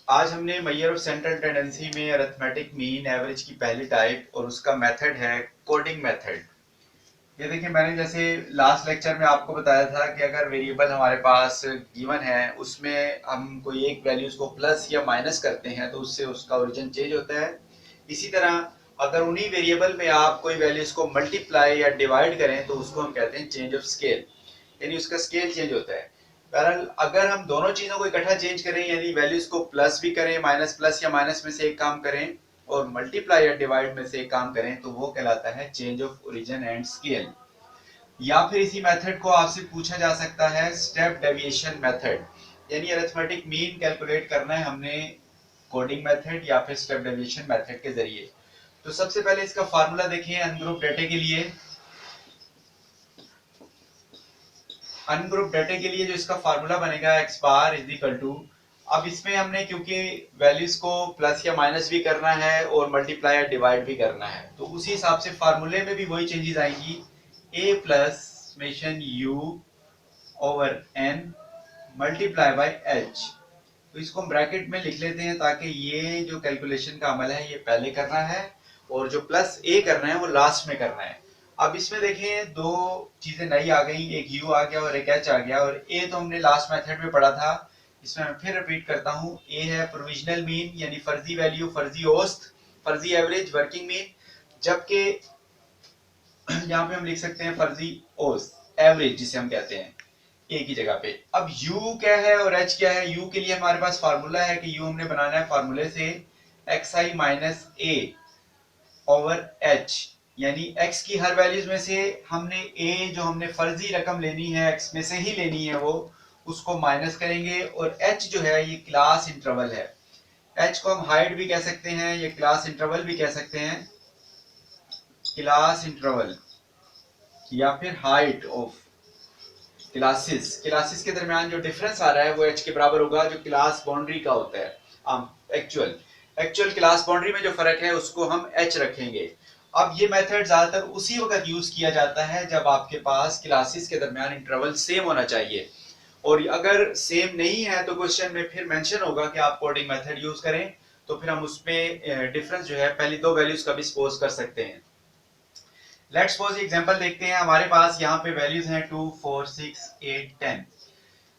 आज हमने measure of central tendency में अरिथमेटिक मीन एवरेज की पहली टाइप और उसका मेथड है कोडिंग मेथड। ये देखिए, मैंने जैसे लास्ट लेक्चर में आपको बताया था कि अगर वेरिएबल हमारे पास गिवन है उसमें हम कोई एक वैल्यूज को प्लस या माइनस करते हैं तो उससे उसका ओरिजिन चेंज होता है। इसी तरह अगर उन्हीं वेरिएबल में आप कोई वैल्यूज को मल्टीप्लाई या डिवाइड करें तो उसको हम कहते हैं चेंज ऑफ स्केल, यानी उसका स्केल चेंज होता है। बहरहाल अगर हम दोनों चीजों को इकट्ठा चेंज करें, यानी वैल्यूज को प्लस भी करें, माइनस प्लस या माइनस में से एक काम करें और मल्टीप्लाई या डिवाइड में से एक काम करें, तो वो कहलाता है change of origin and scale. या फिर इसी मेथड को आपसे पूछा जा सकता है स्टेप डेविएशन मेथड, यानी अरिथमेटिक मीन कैलकुलेट करना है हमने कोडिंग मेथड या फिर स्टेप डेविएशन मेथड के जरिए। तो सबसे पहले इसका फार्मूला देखिए अनग्रुप डेटा के लिए। अनग्रुप डेटा के लिए जो इसका फार्मूला बनेगा x बार इज इक्वल टू, अब इसमें हमने क्योंकि वैल्यूज को प्लस या माइनस भी करना है और मल्टीप्लाई या डिवाइड भी करना है, तो उसी हिसाब से फार्मूले में भी वही चेंजेस आएंगी। a plus summation u over n multiply by h। तो इसको हम ब्रैकेट में लिख लेते हैं ताकि ये जो कैलकुलेशन का अमल है ये पहले करना है और जो प्लस ए करना है वो लास्ट में करना है। अब इसमें देखें दो चीजें नई आ गई, एक यू आ गया और एक एच आ गया, और ए तो हमने लास्ट मेथड में पढ़ा था। इसमें मैं फिर रिपीट करता हूँ, ए है प्रोविजनल मीन यानी फर्जी वैल्यू, फर्जी औसत, फर्जी एवरेज, वर्किंग मीन, जबकि यहाँ पे हम लिख सकते हैं फर्जी औसत, एवरेज जिसे हम कहते हैं ए की जगह पे। अब u क्या है और h क्या है? u के लिए हमारे पास फार्मूला है कि u हमने बनाना है फार्मूले से xi minus a over h, यानी x की हर वैल्यूज में से हमने a जो हमने फर्जी रकम लेनी है x में से ही लेनी है वो उसको माइनस करेंगे, और h जो है ये क्लास इंटरवल है। h को हम हाइट भी कह सकते हैं, ये क्लास इंटरवल भी कह सकते हैं, क्लास इंटरवल या फिर हाइट ऑफ क्लासेस के दरमियान जो डिफरेंस आ रहा है वो h के बराबर होगा जो क्लास बाउंड्री का होता है। एक्चुअल क्लास बाउंड्री में जो फर्क है उसको हम h रखेंगे। अब ये मेथड ज्यादातर उसी वक्त यूज किया जाता है जब आपके पास क्लासेस के दरमियान इंटरवल सेम होना चाहिए, और अगर सेम नहीं है तो क्वेश्चन में फिर मेंशन होगा कि आप कोडिंग मेथड यूज करें, तो फिर हम उसमें डिफरेंस जो है पहली दो वैल्यूज का भी सपोज कर सकते हैं। लेट्स सपोज एग्जांपल देखते हैं, हमारे पास यहाँ पे वैल्यूज हैं 2 4 6 8 10।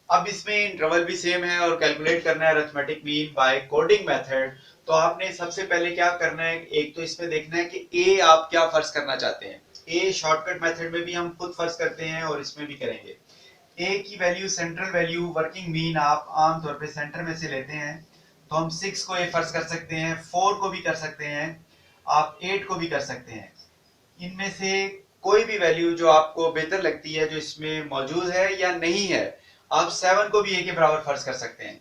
अब इसमें इंटरवल भी सेम है और कैलकुलेट करना है arithmetic mean by coding method. तो आपने सबसे पहले क्या करना है, एक तो इसमें देखना है कि ए आप क्या फर्ज करना चाहते हैं। ए शॉर्टकट मेथड में भी हम खुद फर्ज करते हैं और इसमें भी करेंगे। ए की value central value working mean आप आमतौर पे सेंटर में से लेते हैं, तो हम 6 को ए फर्ज कर सकते हैं, 4 को भी कर सकते हैं, आप 8 को भी कर सकते हैं। इनमें से कोई भी वैल्यू जो आपको बेहतर लगती है जो इसमें मौजूद है या नहीं है, आप 7 को भी ए के बराबर फर्ज कर सकते हैं।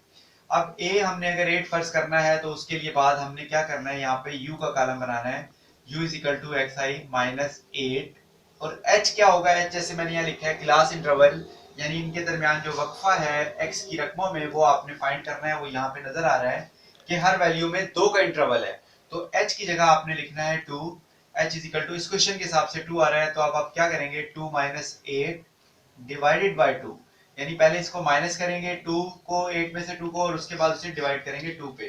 अब ए हमने अगर 8 फर्ज करना है तो उसके लिए बाद हमने क्या करना है, यहाँ पे u का कॉलम बनाना है, u is equal to X I minus 8, और h क्या होगा, h जैसे मैंने यहाँ लिखा है क्लास इंटरवल, यानी इनके दरमियान जो वक्फा है x की रकमों में वो आपने फाइंड करना है। वो यहाँ पे नजर आ रहा है कि हर वैल्यू में 2 का इंटरवल है, तो h की जगह आपने लिखना है 2। h इज इक्वल टू इस क्वेश्चन के हिसाब से 2 आ रहा है, तो अब आप क्या करेंगे 2 माइनस 8 डिवाइडेड बाय 2, यानी पहले इसको माइनस करेंगे 2 को 8 में से 2 को, और उसके बाद उसे डिवाइड करेंगे 2 पे,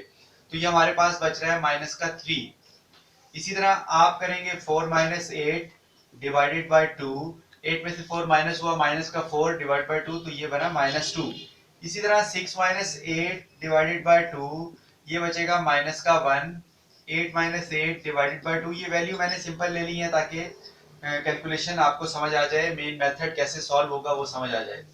तो ये हमारे पास बच रहा है माइनस का 3। इसी तरह आप करेंगे 4 माइनस 8 डिवाइडेड बाय 2, 8 में से 4 माइनस हुआ, माइनस का 4 डिवाइड बाय 2, तो ये बना माइनस 2। इसी तरह 6 माइनस 8 डिवाइडेड बाय 2, ये बचेगा माइनस का 1। 8 माइनस 8 डिवाइडेड बाय 2, ये वैल्यू मैंने सिंपल ले ली है ताकि कैलकुलेशन आपको समझ आ जाए, मेन मेथड कैसे सॉल्व होगा वो समझ आ जाए।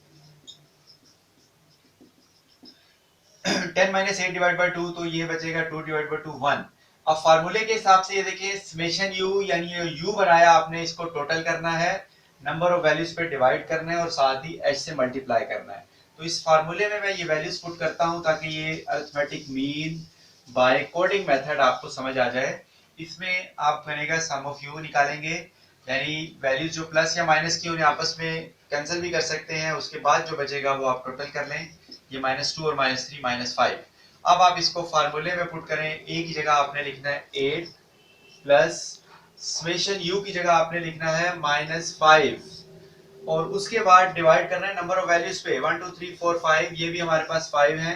10 माइनस 8 डिवाइड बाय 2, तो ये बचेगा 2 डिवाइड बाय 2 1। अब फार्मूले के हिसाब से ये देखिए समेशन यू, यानी ये यू बनाया आपने, इसको टोटल करना है, नंबर ऑफ वैल्यूज पे डिवाइड करना है और साथ ही एच से मल्टीप्लाई करना है। तो इस फार्मूले में मैं ये वैल्यूज पुट करता हूं ताकि ये arithmetic mean by coding method आपको समझ आ जाए। इसमें आप बनेगा सम ऑफ यू निकालेंगे, यानी वैल्यूज जो प्लस या माइनस की उन्हें आपस में कैंसिल भी कर सकते हैं, उसके बाद जो बचेगा वो आप टोटल कर लें, ये -2 और -3 -5। अब आप इसको फार्मूले में पुट करें, ए की जगह आपने लिखना है 8 प्लस समेशन यू की जगह आपने लिखना है -5, और उसके बाद डिवाइड करना है नंबर ऑफ वैल्यूज पे, 1 2 3 4 5, ये भी हमारे पास 5 है,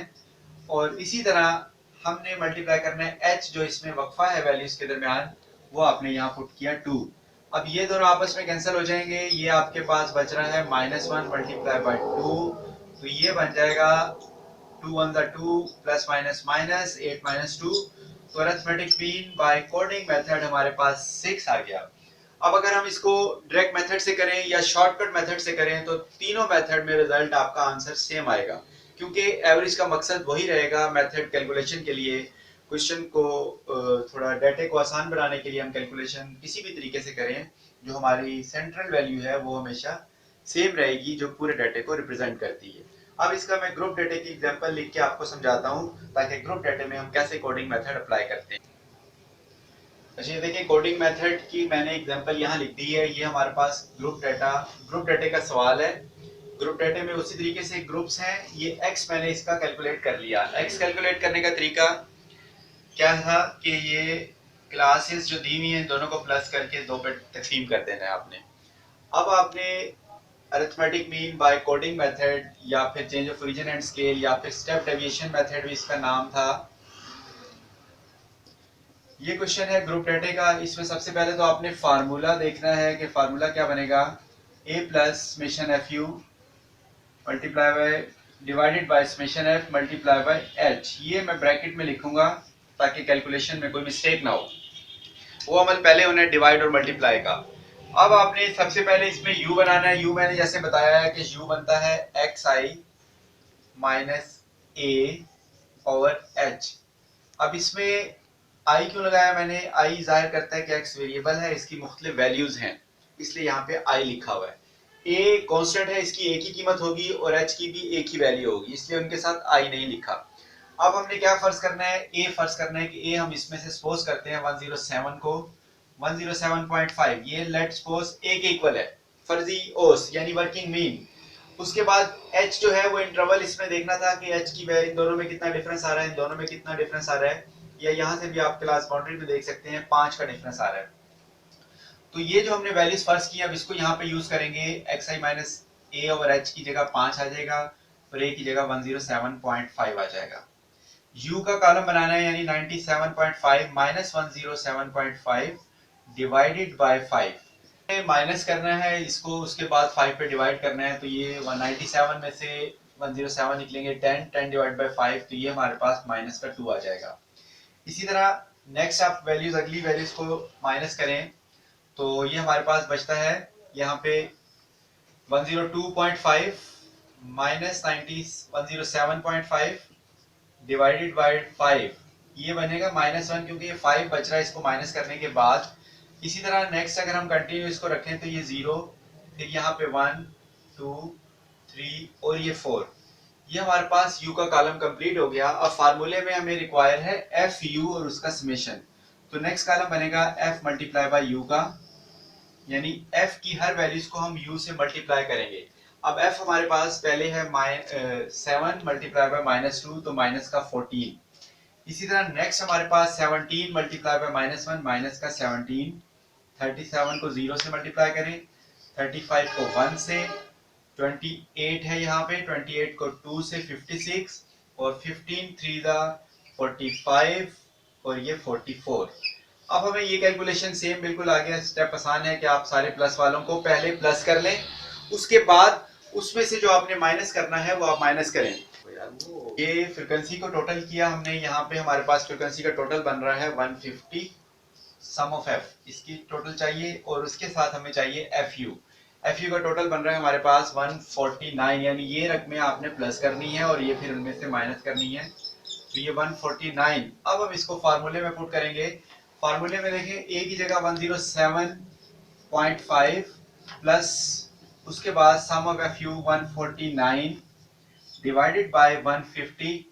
और इसी तरह हमने मल्टीप्लाई करना है h जो इसमें वक्फा है वैल्यूज के दरमियान, वो आपने यहाँ पुट किया 2। अब ये दोनों आपस में कैंसिल हो जाएंगे, ये आपके पास बच रहा है -1 मल्टीप्लाई बाय 2, तो ये बन जाएगा 2 1 2 प्लस माइनस माइनस 8 -2। तो arithmetic mean by coding method हमारे पास 6 आ गया। अब अगर हम इसको डायरेक्ट मेथड से करें या शॉर्टकट मेथड से करें तो तीनों मेथड में रिजल्ट आपका आंसर सेम आएगा, क्योंकि एवरेज का मकसद वही रहेगा मेथड कैलकुलेशन के लिए। क्वेश्चन को थोड़ा डाटे को आसान बनाने के लिए हम कैलकुलेशन किसी भी तरीके से करें, जो हमारी सेंट्रल वैल्यू है वो हमेशा सेम रहेगी जो पूरे डाटे को रिप्रेजेंट करती है। अब इसका मैं ग्रुप डाटे की एग्जांपल लिख के आपको समझाता हूँ ताकि ग्रुप डाटे में हम कैसे कोडिंग मेथड अप्लाई करते हैं। अच्छा ये देखिए कोडिंग मेथड की मैंने एग्जांपल यहाँ लिख दी है। ये हमारे पास ग्रुप डाटे का सवाल है। ग्रुप डाटे में उसी तरीके से ग्रुप्स हैं। ये x मैंने इसका कैलकुलेट कर लिया। x कैलकुलेट करने का तरीका क्या था कि ये क्लासेस जो दी हुई हैं दोनों को प्लस करके 2 पे तकसीम कर देना है आपने। अब आपने arithmetic mean by coding method या फिर change of origin and scale या फिर स्टेप डेविएशन मेथड भी इसका नाम था। ये क्वेश्चन है ग्रुप डाटे का। इसमें सबसे पहले तो आपने फार्मूला देखना है कि फार्मूला क्या बनेगा, a plus summation F you multiply by divided by summation F multiply by H. ये मैं ब्रैकेट में लिखूंगा ताकि कैलकुलेशन में कोई मिस्टेक ना हो। वो अमल पहले होना है डिवाइड और मल्टीप्लाई का। अब आपने सबसे पहले इसमें u बनाना है। u मैंने जैसे बताया है कि u बनता है xi minus a over h। अब इसमें i क्यों लगाया मैंने, i जाहिर करता है कि x वेरिएबल है, इसकी मुख्तलिफ वैल्यूज हैं, इसलिए यहाँ पे i लिखा हुआ है। a कांस्टेंट है, इसकी एक ही कीमत होगी और h की भी एक ही वैल्यू होगी, इसलिए उनके साथ i नहीं लिखा। अब हमने क्या फर्ज करना है, a फर्ज करना है कि a हम इसमें से सपोज करते हैं 107 को 107.5, ये लेट सपोज a के इक्वल है, फर्जी औस यानी वर्किंग मीन। उसके बाद h जो है वो इंटरवल इसमें देखना था कि h की इन दोनों में कितना डिफरेंस आ रहा है, इन दोनों में कितना डिफरेंस आ रहा है, या यहाँ से भी आप क्लास बाउंड्री में देख सकते हैं 5 का डिफरेंस आ रहा है। तो ये जो हमने वैल्यूज फर्ज की अब इसको यहाँ पे यूज करेंगे, xi minus a over h की जगह 5 आ जाएगा और a की जगह 107.5 आ जाएगा। u का कॉलम बनाना है यानी 97.5 माइनस 107.5 डिवाइडेड बाय 5 माइनस करना है इसको, उसके बाद 5 पे डिवाइड करना है, तो ये 197 में से 107 निकलेंगे 10 डिवाइड बाय 5, तो ये हमारे पास माइनस का 2 आ जाएगा। इसी तरह नेक्स्ट आप वैल्यूज अगली वैल्यूज को माइनस करें तो ये हमारे पास बचता है यहाँ पे 102.5 माइनस 107.5 डिवाइडेड बाय 5, ये बनेगा -1 क्योंकि ये 5 बच रहा है इसको माइनस करने के बाद। इसी तरह नेक्स्ट अगर हम कंटिन्यू इसको रखें तो ये 0, फिर यहाँ पे 1 2 3 और ये 4, ये हमारे पास u का कॉलम कंप्लीट हो गया। अब फार्मूले में हमें रिक्वायर है एफ यू और उसका समेशन, तो नेक्स्ट कॉलम बनेगा f मल्टीप्लाई बाय u का, यानी f की हर वैल्यूज को हम u से मल्टीप्लाई करेंगे। अब f हमारे पास पहले है 7 मल्टीप्लाई बाय -2 तो माइनस का 14। इसी तरह नेक्स्ट हमारे पास 17 मल्टीप्लाई बाय -1 माइनस का 17, 37 को 0 से मल्टीप्लाई करें, 35 को 1 से, 28 है यहाँ पे, 28 को 2 से 56 और 15 3 दा 45 और ये 44। अब हमें ये कैलकुलेशन सेम बिल्कुल आ गया। स्टेप आसान है कि आप सारे प्लस वालों को पहले प्लस कर लें, उसके बाद उसमें से जो आपने माइनस करना है वो आप माइनस करें। ये फ्रीक्वेंसी को टोटल किया हमने, यहाँ पे हमारे पास फ्रीक्वेंसी का टोटल बन रहा है 150 सम ऑफ f, इसकी टोटल चाहिए और उसके साथ हमें चाहिए fu। fu का टोटल बन रहा है हमारे पास 149, यानी ये रकमें आपने प्लस करनी है और ये फिर उनमें से माइनस करनी है, तो ये 149। अब हम इसको फार्मूले में पुट करेंगे। फार्मूले में देखें a की जगह 107.5 प्लस उसके बाद sum of fu 149 divided by 150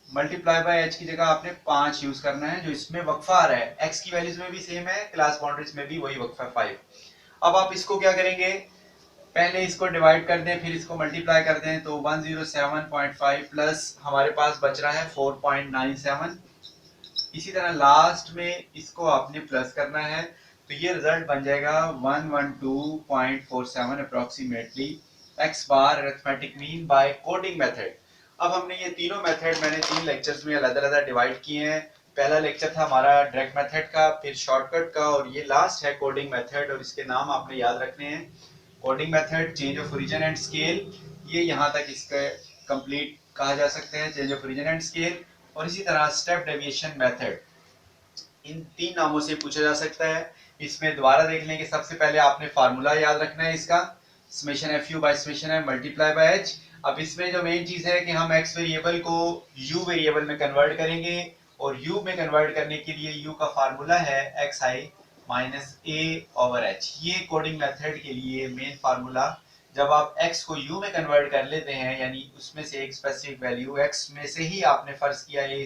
multiply by h की जगह आपने 5 यूज करना है, जो इसमें वक्फा आ रहा है x की वैल्यूज में भी सेम है, क्लास बाउंड्रीज में भी वही वक्फा 5। अब आप इसको क्या करेंगे, पहले इसको डिवाइड कर दें फिर इसको मल्टीप्लाई कर दें, तो 107.5 प्लस हमारे पास बच रहा है 4.97। इसी तरह लास्ट में इसको आपने प्लस करना है, तो ये रिजल्ट बन जाएगा 112.47 approximately x bar arithmetic mean by coding method. अब हमने ये तीनों मेथड मैंने 3 लेक्चर्स में अलग अलग डिवाइड किए हैं। पहला लेक्चर था हमारा डायरेक्ट मेथड का, फिर शॉर्टकट का, और ये लास्ट है कोडिंग मेथड, और इसके नाम आपने याद रखने हैं। Coding method, change of origin and scale, ये यहाँ तक इसका कंप्लीट कहा जा सकता है, change of origin and scale. और इसी तरह स्टेप डेविएशन मेथड, इन 3 नामों से पूछा जा सकता है। इसमें दोबारा देख लें कि सबसे पहले आपने फार्मूला याद रखना है इसका, summation F you by summation F multiply by H. अब इसमें जो मेन चीज है कि हम एक्स वेरिएबल को यू वेरिएबल में कन्वर्ट करेंगे, और यू में कन्वर्ट करने के लिए यू का फार्मूला है x I minus A over H. ये कोडिंग मेथड के लिए मेन फार्मूला। जब आप x को u में कन्वर्ट कर लेते हैं, यानी उसमें से एक स्पेसिफिक वैल्यू x में से ही आपने फर्ज किया ये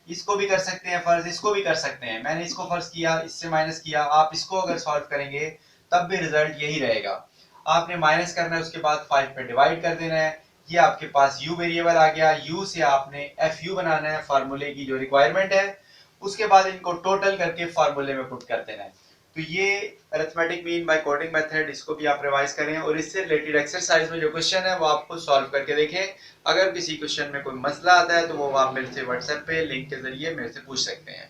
इसको भी कर सकते हैं फर्ज, इसको भी कर सकते हैं। मैंने इसको फर्ज किया, इससे माइनस किया, आप इसको अगर सॉल्व करेंगे तब भी रिजल्ट यही रहेगा। आपने माइनस करना है, उसके बाद 5 पे डिवाइड कर देना है। ये आपके पास u वेरिएबल आ गया, u से आपने fu बनाना है, फार्मूले की जो रिक्वायरमेंट है। उसके बाद इनको टोटल करके फार्मूले में पुट कर देना है। तो ये arithmetic mean by coding method, इसको भी आप रिवाइज करें, और इससे रिलेटेड एक्सरसाइज में जो क्वेश्चन है वो आपको सॉल्व करके देखें। अगर किसी क्वेश्चन में कोई मसला आता है तो वो आप मेरे से व्हाट्सएप पे लिंक के जरिए मेरे से पूछ सकते हैं।